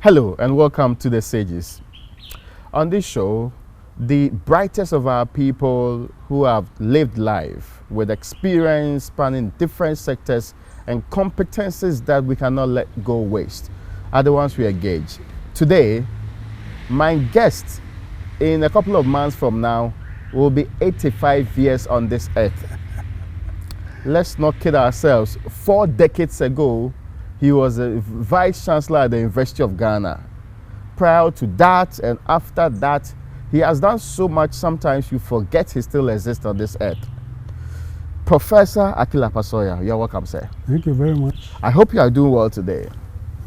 Hello and welcome to The Sages. On this show, the brightest of our people who have lived life with experience spanning different sectors and competencies that we cannot let go waste are the ones we engage. Today, my guest in a couple of months from now will be 85 years on this earth. Let's not kid ourselves. 4 decades ago, he was a vice chancellor at the University of Ghana. Prior to that and after that, he has done so much sometimes you forget he still exists on this earth. Professor Akilagpa Sawyerr, you're welcome, sir. Thank you very much. I hope you are doing well today.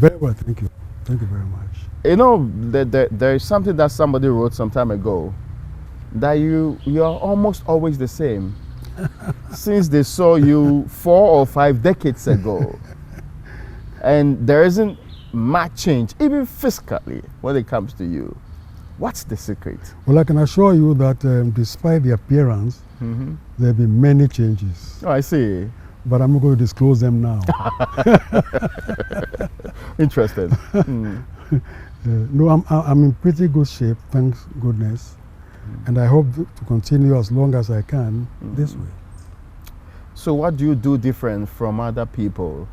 Very well, thank you. Thank you very much. You know, there is something that somebody wrote some time ago, that you're almost always the same since they saw you 4 or 5 decades ago. And there isn't much change, even fiscally, when it comes to you. What's the secret? Well, I can assure you that despite the appearance, there have been many changes. Oh, I see. But I'm not going to disclose them now. Interesting. No, I'm in pretty good shape, thanks goodness. And I hope to continue as long as I can this way. So what do you do different from other people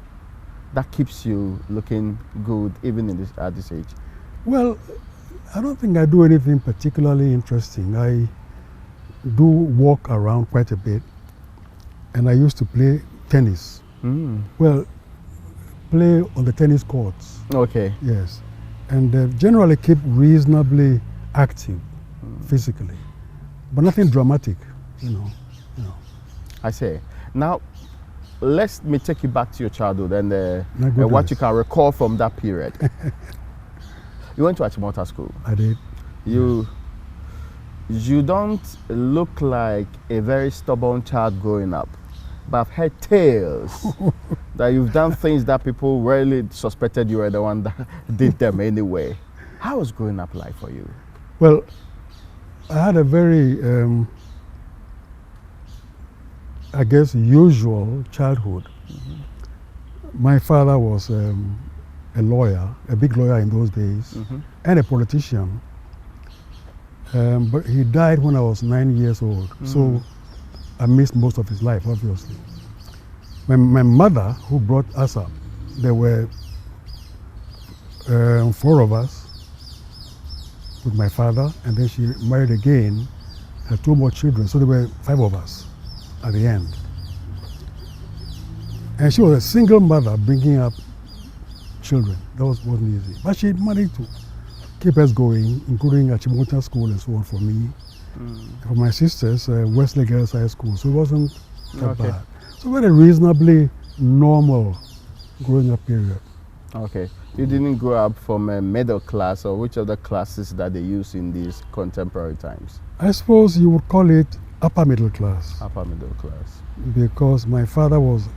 that keeps you looking good even at this age? Well, I don't think I do anything particularly interesting. I do walk around quite a bit, and I used to play tennis. Well, play on the tennis courts. Okay. Yes, and generally keep reasonably active physically, but nothing dramatic, you know. I see. Now, let me take you back to your childhood and what you can recall from that period. You went to Achimota School. I did. You don't look like a very stubborn child growing up, but I've heard tales that you've done things that people rarely suspected you were the one that did them anyway. How was growing up like for you? Well, I had a very, I guess, usual childhood. My father was a lawyer, a big lawyer in those days, and a politician. But he died when I was 9 years old, so I missed most of his life, obviously. My mother, who brought us up, there were 4 of us with my father, and then she married again, had 2 more children, so there were 5 of us at the end. And she was a single mother bringing up children. That wasn't easy. But she managed to keep us going, including Achimota School and so on for me. For my sisters, Wesley Girls High School, so it wasn't that bad. So very reasonably normal growing up period. Okay. You didn't grow up from a middle class, or which other classes that they use in these contemporary times? I suppose you would call it upper middle class. Upper middle class. Because my father was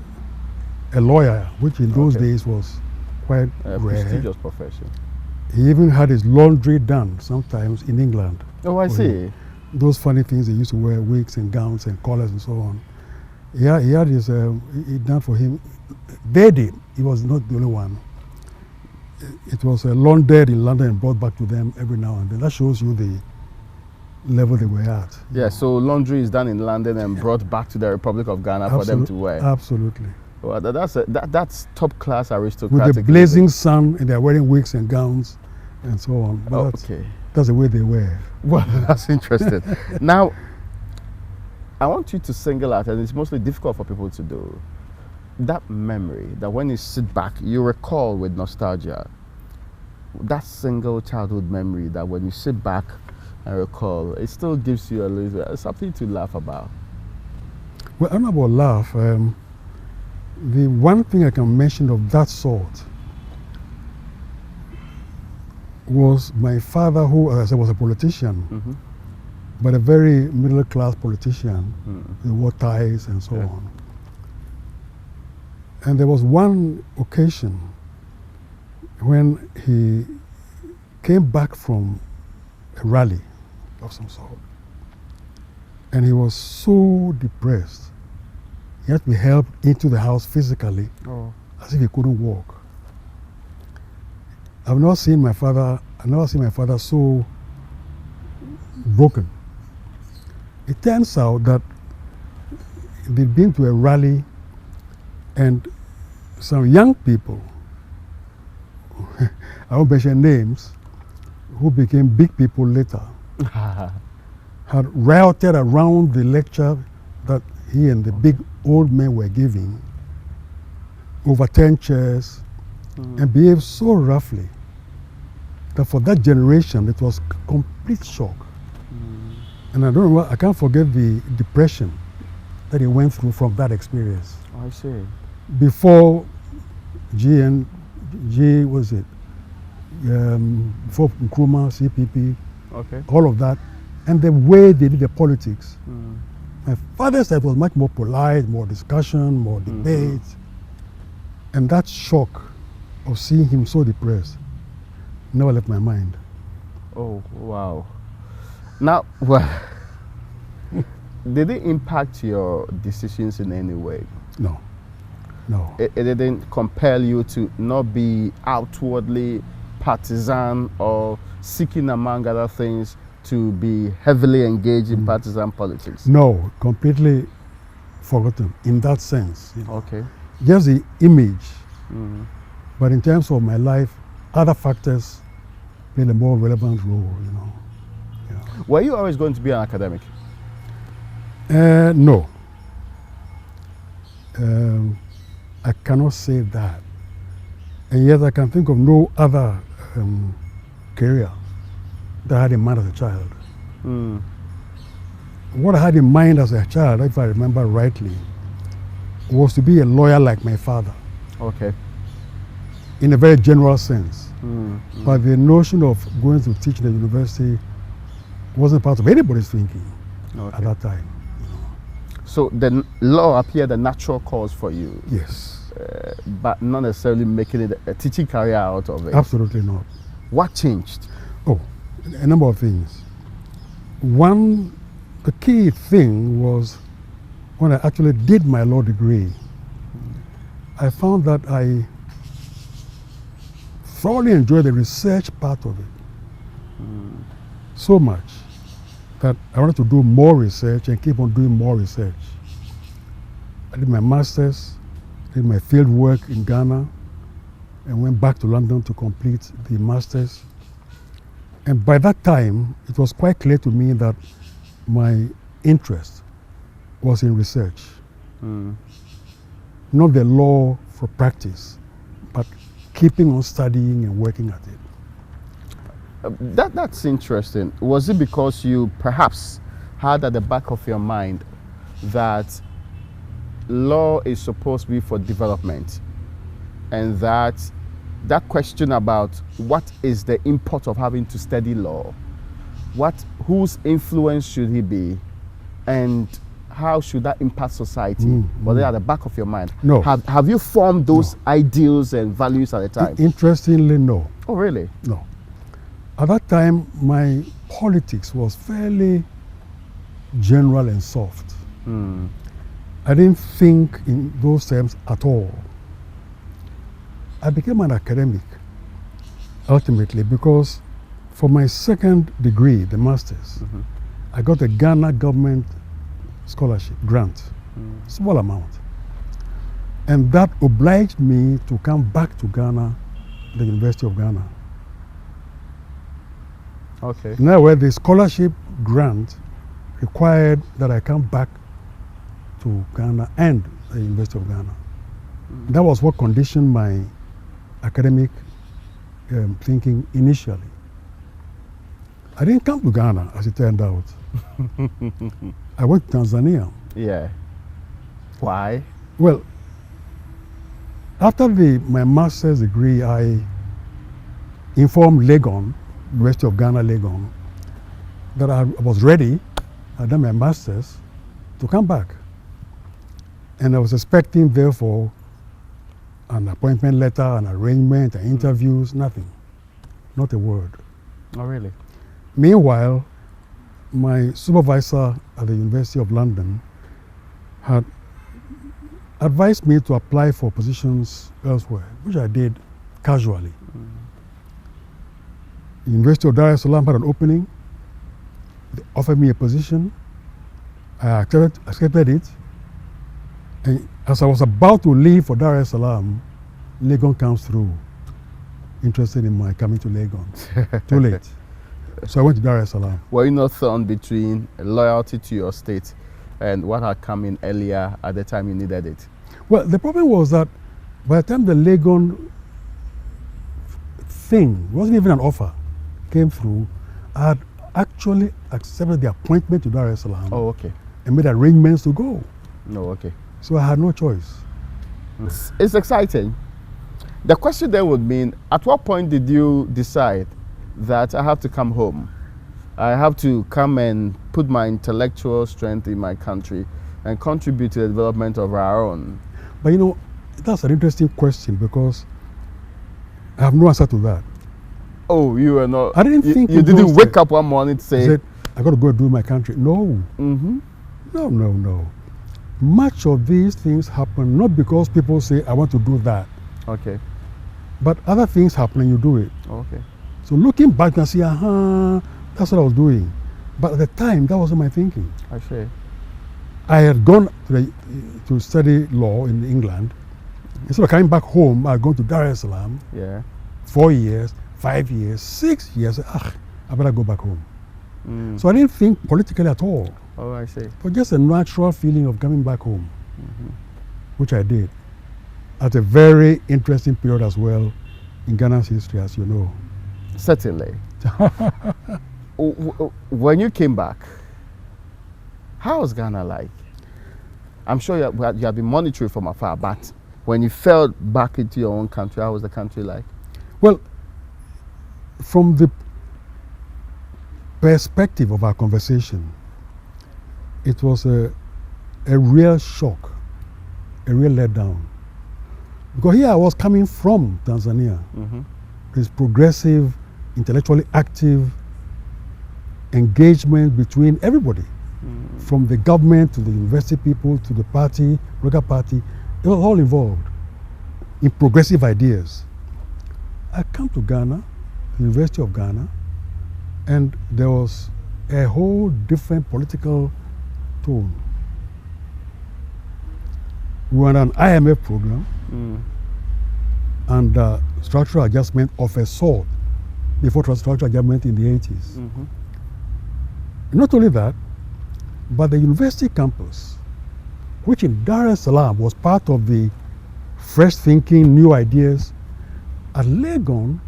a lawyer, which in those days was quite a rare. Prestigious profession. He even had his laundry done sometimes in England. Oh, I see. Those funny things, they used to wear wigs and gowns and collars and so on. Yeah, he had his, he done for him. They did. He was not the only one. It was laundered in London and brought back to them every now and then. That shows you the level they were at. Yeah, so laundry is done in London and brought back to the Republic of Ghana for them to wear. Absolutely. Well, that's top class aristocratic. With the blazing sun, and they're wearing wigs and gowns and so on. But that's the way they were. Well, that's interesting. Now, I want you to single out, and it's mostly difficult for people to do, that memory that when you sit back, you recall with nostalgia. That single childhood memory that when you sit back and recall, it still gives you a little something to laugh about. Well, I don't know about laugh. The one thing I can mention of that sort was my father, who, as I said, was a politician, but a very middle-class politician. He wore ties and so on. And there was one occasion when he came back from a rally of some sort, and he was so depressed. He had to be helped into the house physically, as if he couldn't walk. I've never seen my father so broken. It turns out that they'd been to a rally and some young people, I won't mention names, who became big people later, had rioted around the lecture that he and the big old men were giving, overturned chairs, and behaved so roughly that for that generation it was complete shock. And I can't forget the depression that he went through from that experience. I see. Before before Nkrumah, CPP, Okay. all of that, and the way they did the politics. My father said it was much more polite, more discussion, more debate. And that shock of seeing him so depressed never left my mind. Oh, wow. Now, well, did it impact your decisions in any way? No. It didn't compel you to not be outwardly partisan or seeking, among other things, to be heavily engaged in partisan politics? No, completely forgotten in that sense. You know. Okay. Just the image. But in terms of my life, other factors played a more relevant role, you know. Yeah. Were you always going to be an academic? No. I cannot say that. And yet I can think of no other career that I had in mind as a child. What I had in mind as a child, if I remember rightly, was to be a lawyer like my father. Okay. In a very general sense. But the notion of going to teach in the university wasn't part of anybody's thinking at that time. So the law appeared a natural cause for you? Yes. But not necessarily making it a teaching career out of it? Absolutely not. What changed? Oh, a number of things. One, the key thing was when I actually did my law degree, I found that I thoroughly enjoyed the research part of it so much that I wanted to do more research and keep on doing more research. I did my master's, did my field work in Ghana, and went back to London to complete the master's. And by that time, it was quite clear to me that my interest was in research. Not the law for practice, but keeping on studying and working at it. That's interesting. Was it because you perhaps had at the back of your mind that law is supposed to be for development, and that question about what is the import of having to study law, whose influence should he be, and how should that impact society? Was it at the back of your mind? No. Have you formed those ideals and values at the time? Interestingly, no. Oh, really? No. At that time, my politics was fairly general and soft. I didn't think in those terms at all. I became an academic ultimately because for my second degree, the master's, I got a Ghana government scholarship grant, small amount. And that obliged me to come back to Ghana, the University of Ghana. Okay. Now, where the scholarship grant required that I come back to Ghana and the University of Ghana. That was what conditioned my academic thinking initially. I didn't come to Ghana, as it turned out. I went to Tanzania. Yeah. Why? Well, after my master's degree, I informed Legon, University of Ghana, Legon, that I was ready, I'd done my master's, to come back. And I was expecting, therefore, an appointment letter, an arrangement, an interviews, nothing. Not a word. Oh, really? Meanwhile, my supervisor at the University of London had advised me to apply for positions elsewhere, which I did casually. University of Dar es Salaam had an opening. They offered me a position. I accepted it. And as I was about to leave for Dar es Salaam, Legon comes through, interested in my coming to Legon. Too late. So I went to Dar es Salaam. Were you not torn between loyalty to your state and what had come in earlier at the time you needed it? Well, the problem was that by the time the Legon thing, wasn't even an offer, came through, I had actually accepted the appointment to Dar es Salaam. Oh, okay. And made arrangements to go. No, okay. So I had no choice. It's exciting. The question then would mean, at what point did you decide that I have to come home? I have to come and put my intellectual strength in my country and contribute to the development of our own? But you know, that's an interesting question because I have no answer to that. Oh, you were not. I didn't think you didn't wake up one morning to say, I got to go do my country. No. Mm-hmm. No. Much of these things happen not because people say, I want to do that. Okay. But other things happen and you do it. Okay. So looking back, you can see, that's what I was doing. But at the time, that wasn't my thinking. I see. I had gone to study law in England. Instead of coming back home, I had gone to Dar es Salaam. Yeah. 4 years, 5 years, 6 years. I better go back home. Mm. So I didn't think politically at all. Oh, I see. But just a natural feeling of coming back home, which I did at a very interesting period as well in Ghana's history, as you know. Certainly. When you came back, how was Ghana like? I'm sure you have been monitoring from afar, but when you fell back into your own country, how was the country like? Well, from the perspective of our conversation, it was a real shock, a real letdown. Because here I was coming from Tanzania, this progressive, intellectually active engagement between everybody, from the government to the university people to the party, local party. It was all involved in progressive ideas. I come to Ghana, the University of Ghana, and there was a whole different political tone. We were on an IMF program and structural adjustment of a sort before structural adjustment in the 80s. Not only that, but the university campus, which in Dar es Salaam was part of the fresh thinking, new ideas, at Legon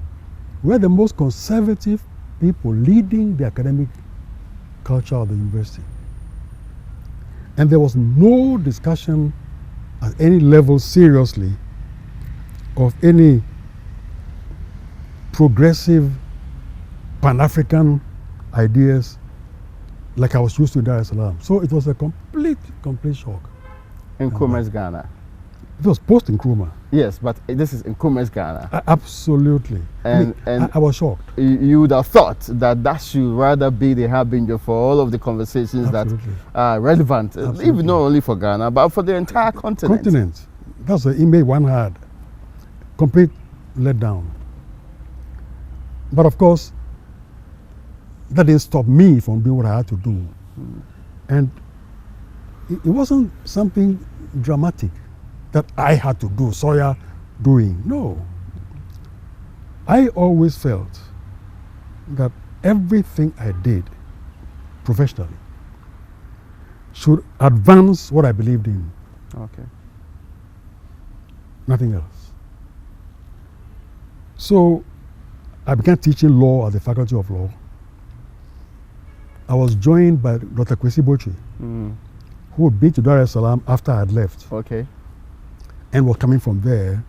were the most conservative people leading the academic culture of the university. And there was no discussion at any level seriously of any progressive Pan-African ideas like I was used to in Dar es Salaam. So it was a complete shock. In Nkrumah's Ghana? It was post-Nkrumah. Yes, but this is Nkrumah's Ghana. Absolutely. And I was shocked. You would have thought that should rather be the harbinger for all of the conversations that are relevant, even not only for Ghana, but for the entire continent. That's the image one had. Complete letdown. But of course, that didn't stop me from doing what I had to do. And it wasn't something dramatic that I had to do, Sawyerr doing. No. I always felt that everything I did professionally should advance what I believed in. Okay. Nothing else. So I began teaching law at the Faculty of Law. I was joined by Dr. Kwesi Botry, who had been to Dar es Salaam after I had left. Okay. And was coming from there.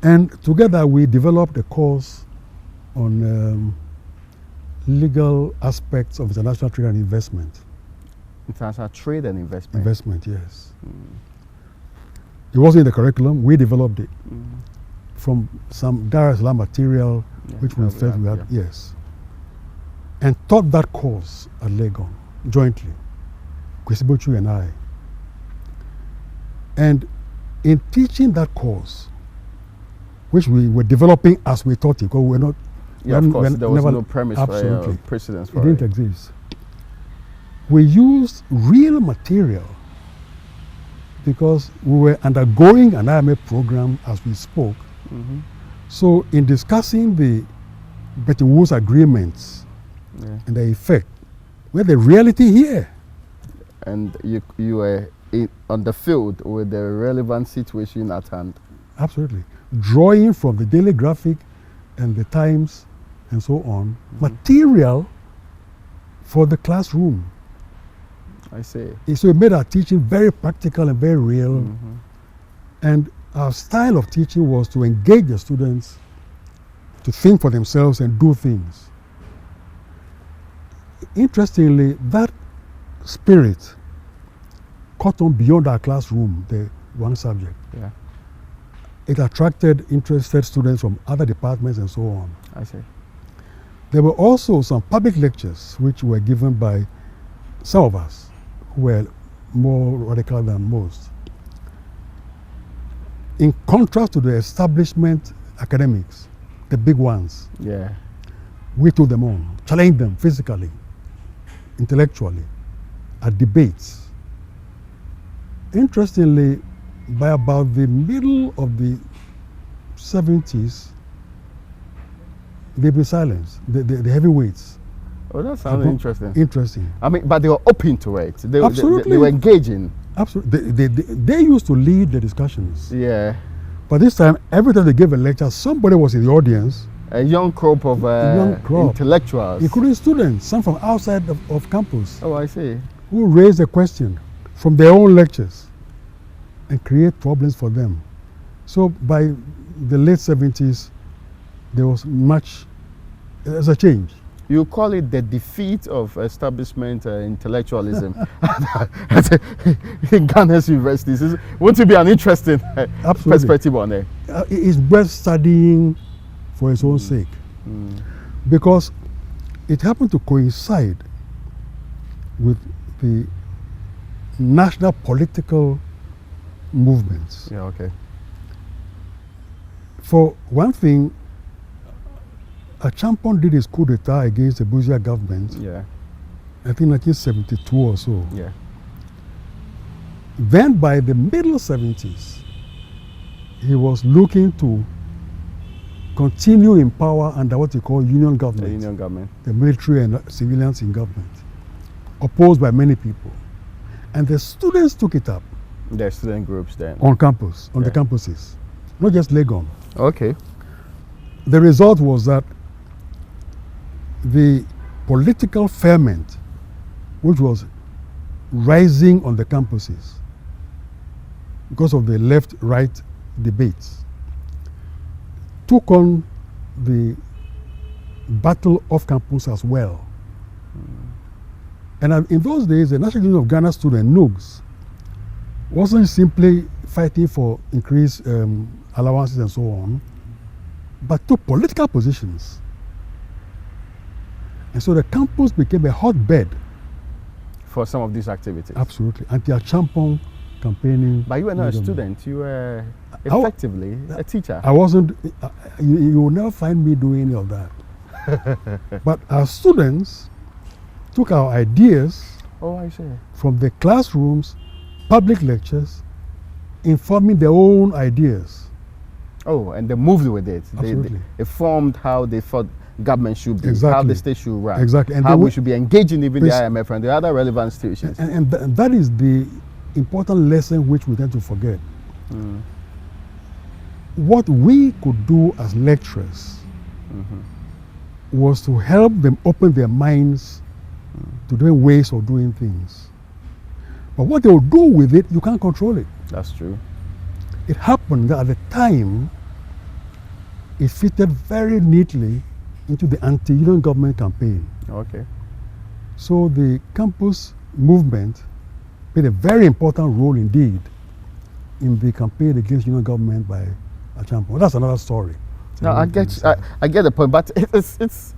And together we developed a course on legal aspects of international trade and investment. International trade and investment? Investment, yes. It wasn't in the curriculum, we developed it from some Dar es Salaam material which we felt we had, yes. And taught that course at Legon jointly, Kwesi Botry and I. And in teaching that course, which we were developing as we taught it, because we were not Yeah, of course, there was no premise absolutely. for precedence for it. It didn't exist. We used real material because we were undergoing an IMA program as we spoke. Mm-hmm. So in discussing the Bretton Woods agreements and the effect, we had the reality here. And you were on the field with the relevant situation at hand. Absolutely. Drawing from the Daily Graphic and the Times and so on, material for the classroom. I see. So it made our teaching very practical and very real. And our style of teaching was to engage the students to think for themselves and do things. Interestingly, that spirit caught on beyond our classroom, the one subject. Yeah. It attracted interested students from other departments and so on. I see. There were also some public lectures which were given by some of us who were more radical than most. In contrast to the establishment academics, the big ones, we took them on, challenged them physically, intellectually, at debates. Interestingly, by about the middle of the 70s, they've been silenced, the heavyweights. Oh, that sounds interesting. Interesting. I mean, but they were open to it. Absolutely. They were engaging. Absolutely. They used to lead the discussions. Yeah. But this time, every time they gave a lecture, somebody was in the audience. A young crop of intellectuals. Including students, some from outside of campus. Oh, I see. Who raised a question from their own lectures and create problems for them. So by the late 70s, there was there's a change. You call it the defeat of establishment intellectualism in Ghana's universities. Won't it be an interesting perspective on it? It's worth studying for its own sake. Because it happened to coincide with the national political movements. Yeah, okay. For one thing, Chancellor did his coup d'etat against the bourgeois government. Yeah. I think 1972 or so. Yeah. Then by the middle 70s, he was looking to continue in power under what you call union government. The union government. The military and civilians in government. Opposed by many people. And the students took it up. The student groups then. On campus, on the campuses. Not just Legon. Okay. The result was that the political ferment, which was rising on the campuses because of the left-right debates, took on the battle off campus as well. And in those days, the National Union of Ghana student, NUGS, wasn't simply fighting for increased allowances and so on, but took political positions. And so the campus became a hotbed for some of these activities. Absolutely. Anti-Champon campaigning. But you were not a student, you were effectively a teacher. I wasn't, you will never find me doing any of that. But our students took our ideas from the classrooms, public lectures, informing their own ideas. Oh, and they moved with it. Absolutely. They formed how they thought government should be, exactly. how the state should run, exactly. And how we should be engaging even the IMF and the other relevant institutions. And that is the important lesson which we tend to forget. What we could do as lecturers was to help them open their minds to different ways of doing things. But what they will do with it, you can't control it. That's true. It happened that at the time, it fitted very neatly into the anti-union government campaign. Okay. So the campus movement played a very important role indeed in the campaign against union government by Chancellor. That's another story. No, I get the point, but it's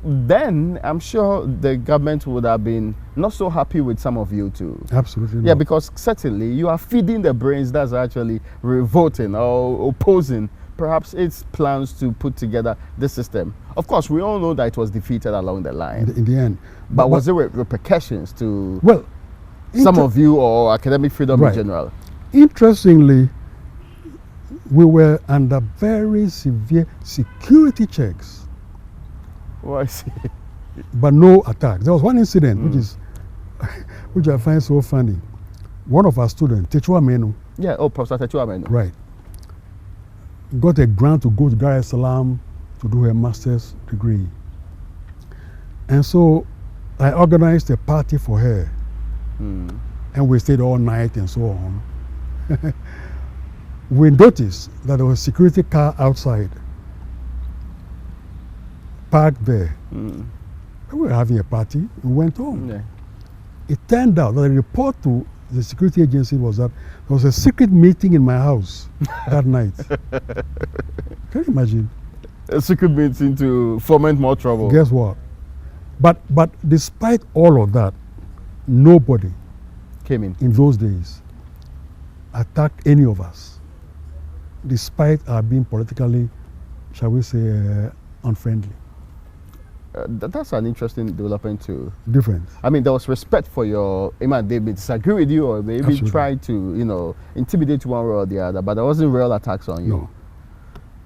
then I'm sure the government would have been not so happy with some of you too. Absolutely not. Yeah, because certainly you are feeding the brains that's actually revolting or opposing perhaps its plans to put together this system? Of course, we all know that it was defeated along the line. In the end. But was there repercussions to well, some of you or academic freedom in general? Interestingly, we were under very severe security checks. Oh, I see. But no attacks. There was one incident which I find so funny. One of our students, Techua Menu. Yeah, Professor Techua Menu. Right. Got a grant to go to Dar es Salaam to do her master's degree. And so I organized a party for her. And we stayed all night and so on. We noticed that there was a security car outside, parked there. We were having a party, we went home. Yeah. It turned out that the report to the security agency was that there was a secret meeting in my house that night. Can you imagine? A secret meeting to foment more trouble. Guess what? But despite all of that, nobody came in those days attacked any of us, despite our being politically, shall we say, unfriendly. That's an interesting development too. Different. I mean, there was respect for your. They may disagree with you or maybe Absolutely. try to, intimidate one way or the other, but there wasn't real attacks on you. No.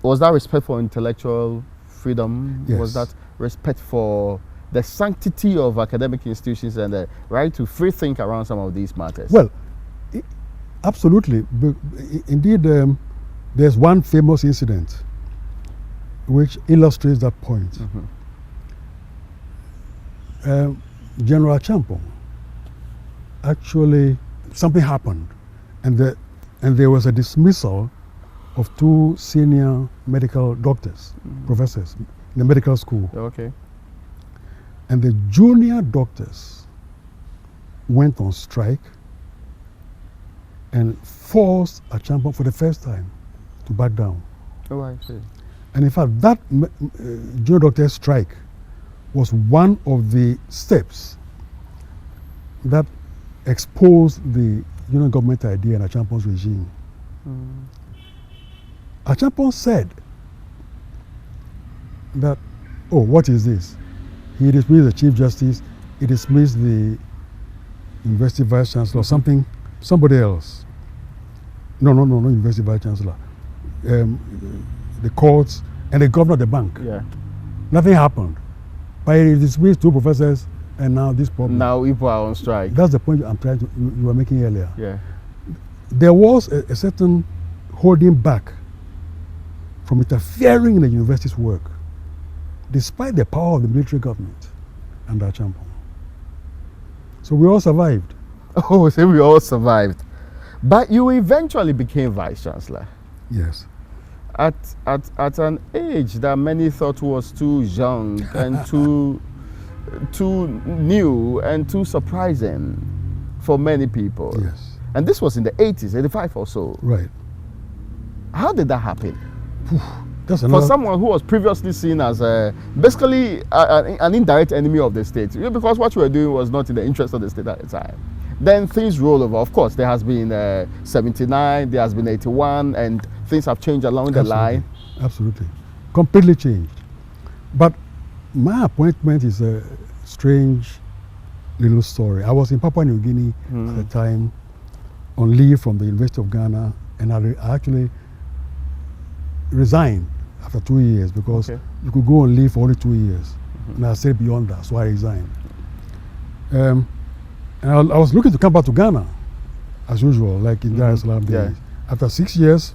Was that respect for intellectual freedom? Yes. Was that respect for the sanctity of academic institutions and the right to free think around some of these matters? Well, absolutely. Indeed, there's one famous incident which illustrates that point. General Champong, actually something happened, and there was a dismissal of 2 senior medical doctors, professors in the medical school. Okay. And the junior doctors went on strike and forced Champong for the first time to back down. Oh, I see. And in fact, that junior doctor strike was one of the steps that exposed the union government idea in Champong's regime. Champong said that, oh, what is this? He dismissed the Chief Justice, he dismissed the University Vice Chancellor, somebody else. No, University Vice Chancellor. The courts and the governor of the bank. Yeah. Nothing happened. But he dismissed 2 professors and now this problem. Now people are on strike. That's the point you were making earlier. Yeah. There was a certain holding back from interfering in the university's work, despite the power of the military government under Champong. So we all survived. Oh, so we all survived. But you eventually became Vice Chancellor. Yes. At an age that many thought was too young and too new and too surprising for many people. Yes. And this was in the 80s, 85 or so. Right. How did that happen? That's For someone who was previously seen as basically an indirect enemy of the state, because what you were doing was not in the interest of the state at the time. Then things roll over. Of course, there has been 79, there has been 81, and things have changed along the line. Absolutely. Completely changed. But my appointment is a strange little story. I was in Papua New Guinea at the time on leave from the University of Ghana, and I actually resigned after 2 years because you could go on leave for only 2 years. And I stayed beyond that, so I resigned. And I was looking to come back to Ghana, as usual, like in Dar es Salaam days. After 6 years,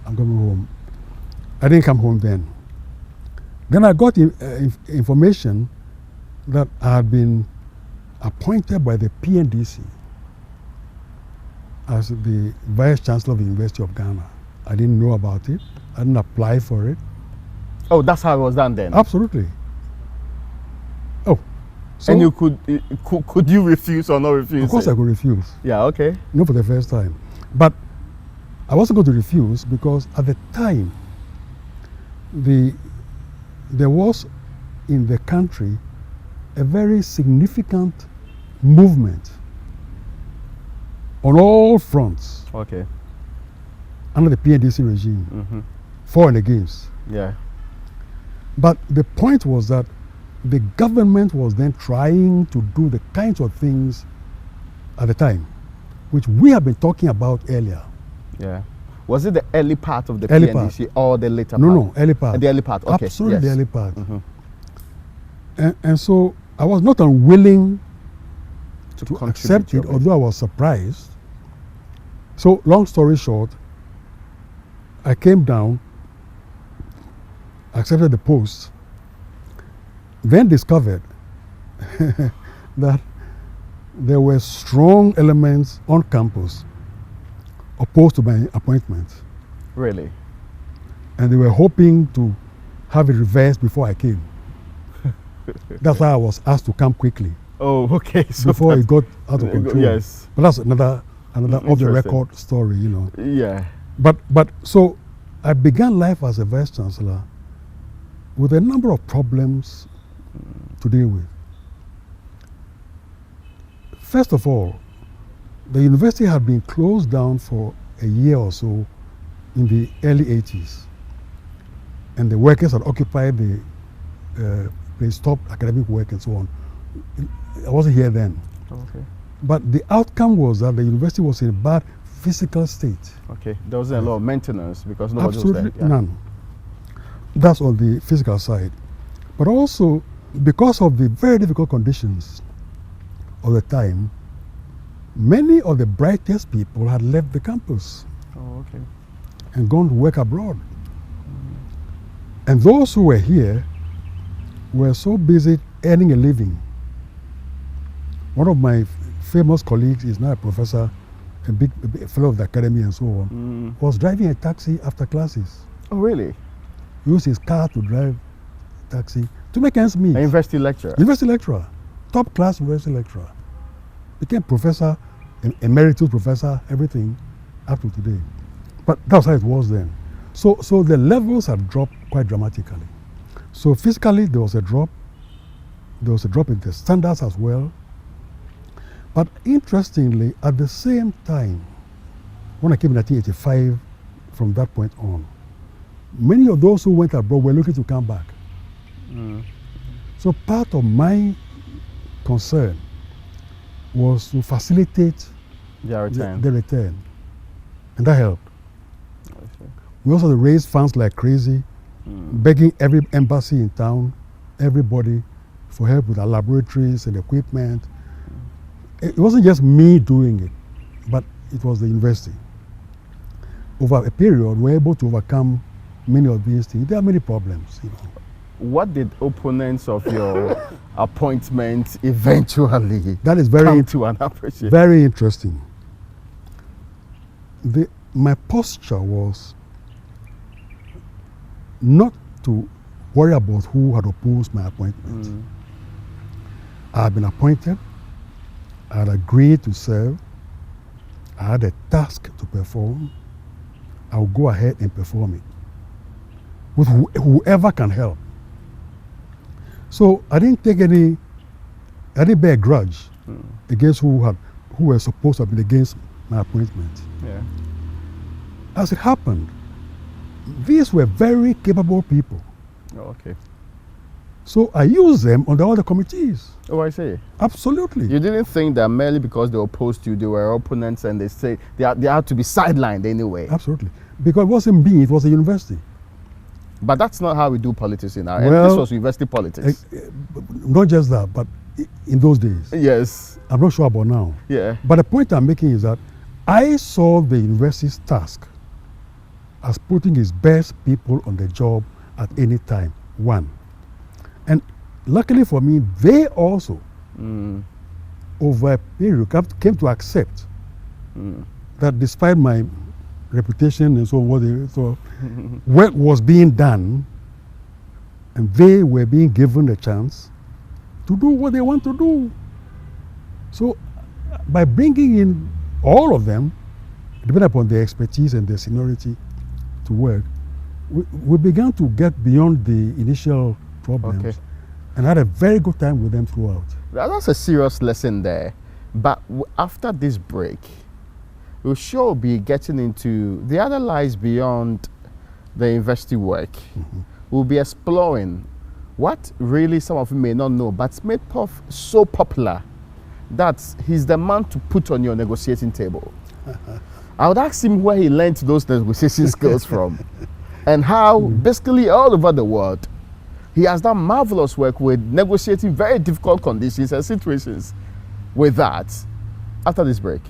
I'm coming home. I didn't come home then. Then I got information that I had been appointed by the PNDC as the Vice Chancellor of the University of Ghana. I didn't know about it. I didn't apply for it. Oh, that's how it was done then? Absolutely. Oh. So and you could you refuse or not refuse? Of course I could refuse. Yeah, okay. Not for the first time. But I wasn't going to refuse because at the time, there was in the country a very significant movement on all fronts under the PNDC regime for and against. Yeah. But the point was that the government was then trying to do the kinds of things at the time, which we have been talking about earlier. Yeah. Was it the early part of the Early PNDC or the later No, part? no, early part. The early part, okay. Absolutely yes. the early part. And so I was not unwilling to accept it, although I was surprised. So long story short, I came down, accepted the post, then discovered that there were strong elements on campus opposed to my appointment. Really? And they were hoping to have it reversed before I came. That's why I was asked to come quickly. Oh, okay. So before it got out of control. Yes. But that's another off the record story, you know. Yeah. But so I began life as a vice chancellor with a number of problems to deal with. First of all, the university had been closed down for a year or so in the early 80s. And the workers had occupied they stopped academic work and so on. I wasn't here then. Okay. But the outcome was that the university was in a bad physical state. Okay. There wasn't a lot of maintenance because nobody was there. Absolutely none. That's on the physical side. But also, because of the very difficult conditions of the time, many of the brightest people had left the campus. Oh, okay. And gone to work abroad. And those who were here were so busy earning a living. One of my famous colleagues is now a professor, a big fellow of the academy and so on, was driving a taxi after classes. Oh, really? He used his car to drive taxi to make ends meet. An university lecturer? University lecturer. Top class university lecturer. Became professor, emeritus professor, everything up to today. But that's how it was then. So the levels had dropped quite dramatically. So physically there was a drop. There was a drop in the standards as well. But interestingly, at the same time, when I came in 1985, from that point on, many of those who went abroad were looking to come back. So part of my concern was to facilitate their return. The return. And that helped. We also raised funds like crazy, begging every embassy in town, everybody, for help with our laboratories and equipment. It wasn't just me doing it, but it was the university. Over a period, we were able to overcome many of these things. There are many problems, you know. What did opponents of your appointment eventually that is very come to and appreciate? Very interesting. My posture was not to worry about who had opposed my appointment. I had been appointed. I had agreed to serve. I had a task to perform. I will go ahead and perform it with whoever can help. So I didn't bear a grudge against who were supposed to have been against my appointment. Yeah. As it happened, these were very capable people. Oh, okay. So I used them on the other committees. Oh, I see. Absolutely. You didn't think that merely because they opposed you, they were opponents and they say they had to be sidelined anyway? Absolutely. Because it wasn't me, it was a university. But that's not how we do politics in our well, this was university politics. Not just that, but in those days. Yes. I'm not sure about now. Yeah. But the point I'm making is that I saw the university's task as putting its best people on the job at any time, one. And luckily for me, they also, over a period, came to accept that despite my reputation and so on, work was being done, and they were being given a chance to do what they want to do. So by bringing in all of them, depending upon their expertise and their seniority to work, we began to get beyond the initial problems and had a very good time with them throughout. That's a serious lesson there. But after this break, we'll sure be getting into the other lies beyond the university work, we'll be exploring what really some of you may not know, but made Prof so popular that he's the man to put on your negotiating table. I would ask him where he learned those negotiation skills from, and how basically all over the world he has done marvelous work with negotiating very difficult conditions and situations with that. After this break.